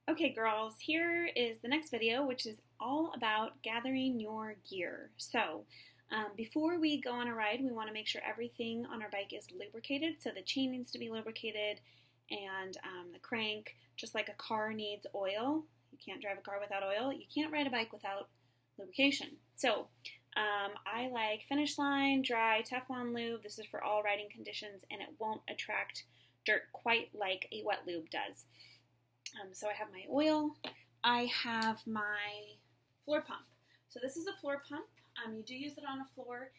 Okay, girls, here is the next video, which is all about gathering your gear. So, before we go on a ride, we want to make sure everything on our bike is lubricated. So the chain needs to be lubricated, and the crank, just like a car needs oil. You can't drive a car without oil. You can't ride a bike without lubrication. So, I like Finish Line, dry Teflon lube. This is for all riding conditions, and it won't attract dirt quite like a wet lube does. So I have my oil, I have my floor pump. So this is a floor pump. You do use it on a floor.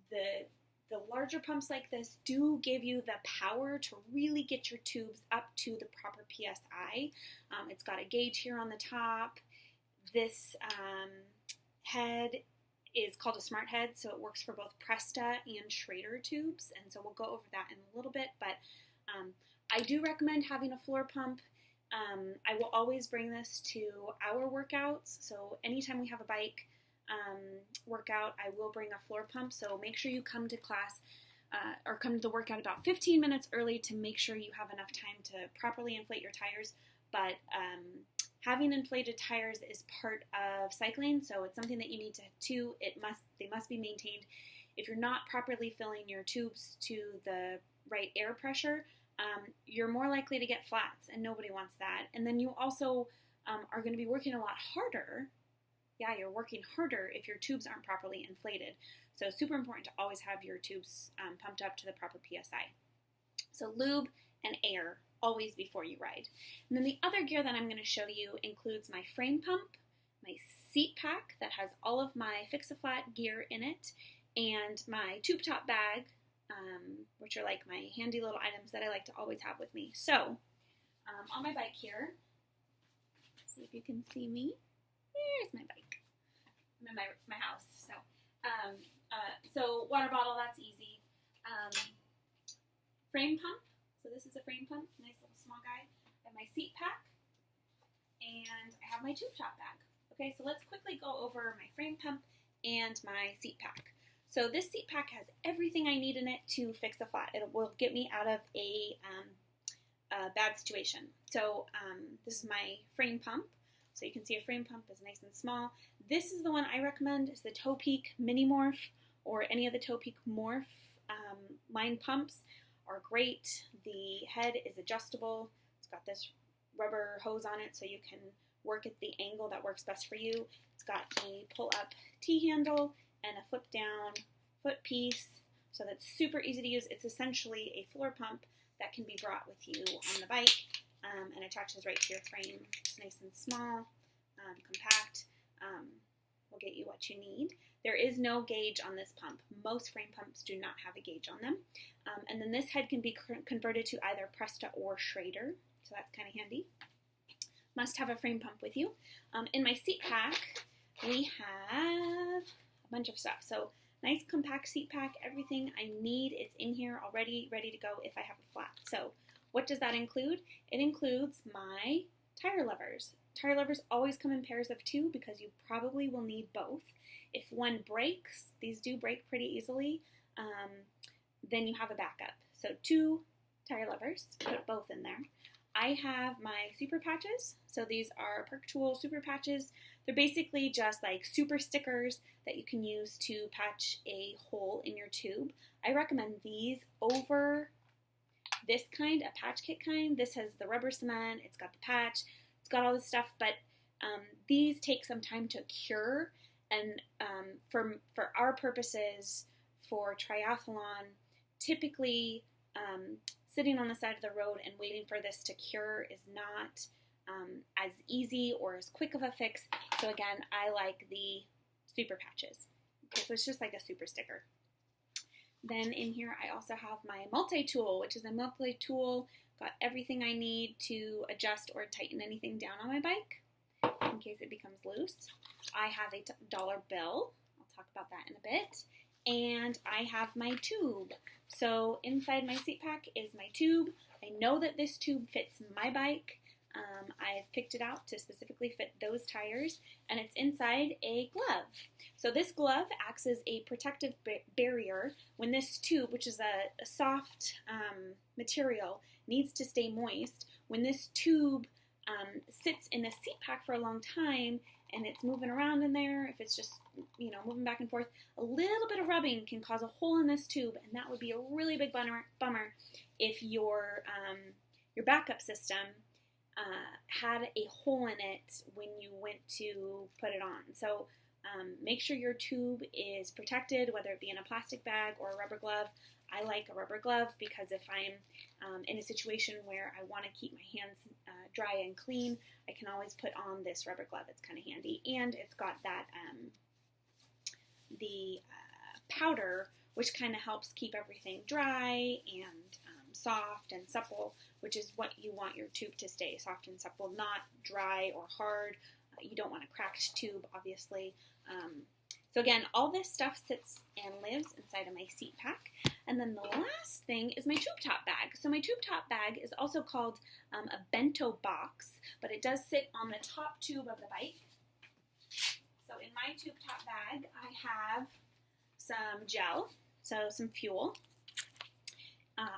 The larger pumps like this do give you the power to really get your tubes up to the proper PSI. It's got a gauge here on the top. This head is called a smart head, so it works for both Presta and Schrader tubes, and so we'll go over that in a little bit, but I do recommend having a floor pump. I will always bring this to our workouts, so anytime we have a bike workout, I will bring a floor pump, so make sure you come to class or come to the workout about 15 minutes early to make sure you have enough time to properly inflate your tires, but having inflated tires is part of cycling, so it's something that you need to do. They must be maintained. If you're not properly filling your tubes to the right air pressure, you're more likely to get flats, and nobody wants that. And then you also are going to be working a lot harder. Yeah, you're working harder if your tubes aren't properly inflated. So super important to always have your tubes pumped up to the proper PSI. So lube and air, always before you ride. And then the other gear that I'm going to show you includes my frame pump, my seat pack that has all of my Fix-A-Flat gear in it, and my tube top bag, which are like my handy little items that I like to always have with me. So, on my bike here, see if you can see me. There's my bike. I'm in my house. So water bottle, that's easy. Frame pump. So this is a frame pump, nice little small guy. I have my seat pack, and I have my tube top bag. Okay, so let's quickly go over my frame pump and my seat pack. So this seat pack has everything I need in it to fix a flat. It will get me out of a bad situation. So this is my frame pump. So you can see a frame pump is nice and small. This is the one I recommend. Is the Toe Peak Mini Morph, or any of the Toe Peak Morph line pumps are great. The head is adjustable. It's got this rubber hose on it so you can work at the angle that works best for you. It's got a pull-up T-handle and a flip-down foot piece, so that's super easy to use. It's essentially a floor pump that can be brought with you on the bike and attaches right to your frame. It's nice and small, compact, will get you what you need. There is no gauge on this pump. Most frame pumps do not have a gauge on them. And then this head can be converted to either Presta or Schrader, so that's kind of handy. Must have a frame pump with you. In my seat pack, we have a bunch of stuff. So nice compact seat pack, everything I need is in here already, ready to go if I have a flat. So what does that include? It includes my tire levers. Tire levers always come in pairs of 2 because you probably will need both. If one breaks, these do break pretty easily, then you have a backup. So 2 tire levers, put both in there. I have my super patches. So these are Perk Tool super patches. They're basically just like super stickers that you can use to patch a hole in your tube. I recommend these over this kind, a patch kit kind. This has the rubber cement, it's got the patch, it's got all this stuff, but these take some time to cure, and for our purposes, for triathlon, typically sitting on the side of the road and waiting for this to cure is not as easy or as quick of a fix. So again, I like the super patches. Okay, so it's just like a super sticker. Then in here I also have my multi-tool, which is a multi-tool. Got everything I need to adjust or tighten anything down on my bike in case it becomes loose. I have a dollar bill. I'll talk about that in a bit. And I have my tube. So inside my seat pack is my tube. I know that this tube fits my bike. I've picked it out to specifically fit those tires, and it's inside a glove. So this glove acts as a protective barrier when this tube, which is a soft material, needs to stay moist. When this tube sits in a seat pack for a long time and it's moving around in there, if it's just, moving back and forth, a little bit of rubbing can cause a hole in this tube, and that would be a really big bummer if your backup system had a hole in it when you went to put it on. So make sure your tube is protected, whether it be in a plastic bag or a rubber glove. I like a rubber glove because if I'm in a situation where I want to keep my hands dry and clean, I can always put on this rubber glove. It's kind of handy, and it's got that the powder, which kind of helps keep everything dry and soft and supple, which is what you want your tube to stay, soft and supple, not dry or hard. You don't want a cracked tube, obviously. So again, all this stuff sits and lives inside of my seat pack. And then the last thing is my tube top bag. So my tube top bag is also called a bento box, but it does sit on the top tube of the bike. So in my tube top bag, I have some gel, so some fuel.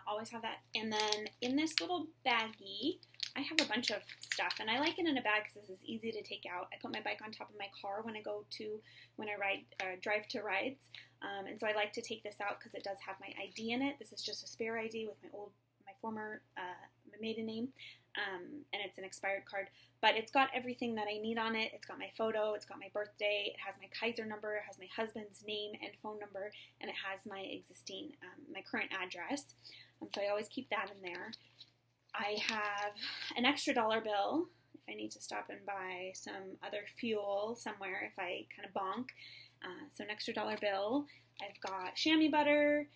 Always have that. And then in this little baggie, I have a bunch of stuff, and I like it in a bag because this is easy to take out. I put my bike on top of my car when I drive to rides, and so I like to take this out because it does have my ID in it. This is just a spare ID with my former maiden name, and it's an expired card, but it's got everything that I need on it. It's got my photo, it's got my birthday, it has my Kaiser number, it has my husband's name and phone number, and it has my my current address. So I always keep that in there. I have an extra dollar bill if I need to stop and buy some other fuel somewhere if I kind of bonk. So an extra dollar bill. I've got chamois butter.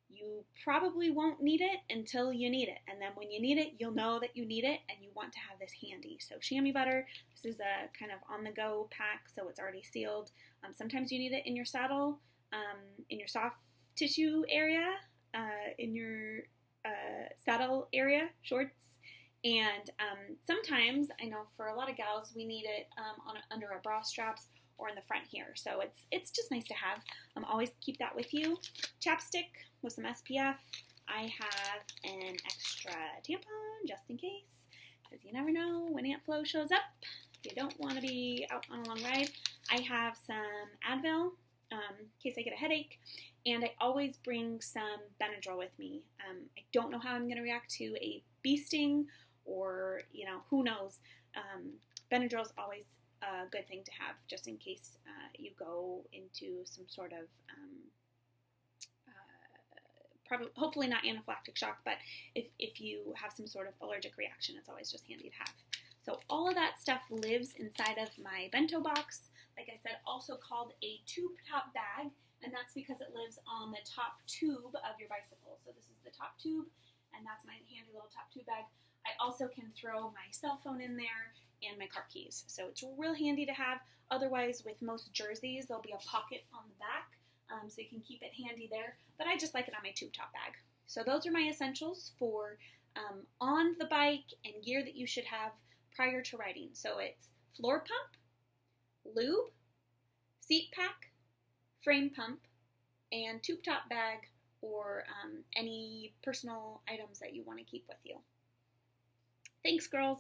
You probably won't need it until you need it. And then when you need it, you'll know that you need it and you want to have this handy. So chamois butter, this is a kind of on-the-go pack, so it's already sealed. Sometimes you need it in your saddle, in your soft tissue area, in your saddle area, shorts, and sometimes, I know for a lot of gals, we need it under our bra straps or in the front here, so it's just nice to have. Always keep that with you. Chapstick with some SPF. I have an extra tampon just in case, because you never know when Aunt Flo shows up. You don't want to be out on a long ride. I have some Advil in case I get a headache. And I always bring some Benadryl with me. I don't know how I'm going to react to a bee sting or, who knows. Benadryl is always a good thing to have just in case you go into some sort of, hopefully not anaphylactic shock, but if you have some sort of allergic reaction, it's always just handy to have. So all of that stuff lives inside of my bento box. Like I said, also called a tube top bag. And that's because it lives on the top tube of your bicycle. So this is the top tube, and that's my handy little top tube bag. I also can throw my cell phone in there and my car keys. So it's real handy to have. Otherwise, with most jerseys, there'll be a pocket on the back, so you can keep it handy there. But I just like it on my tube top bag. So those are my essentials for on the bike and gear that you should have prior to riding. So it's floor pump, lube, seat pack, frame pump, and tube top bag, or any personal items that you want to keep with you. Thanks, girls.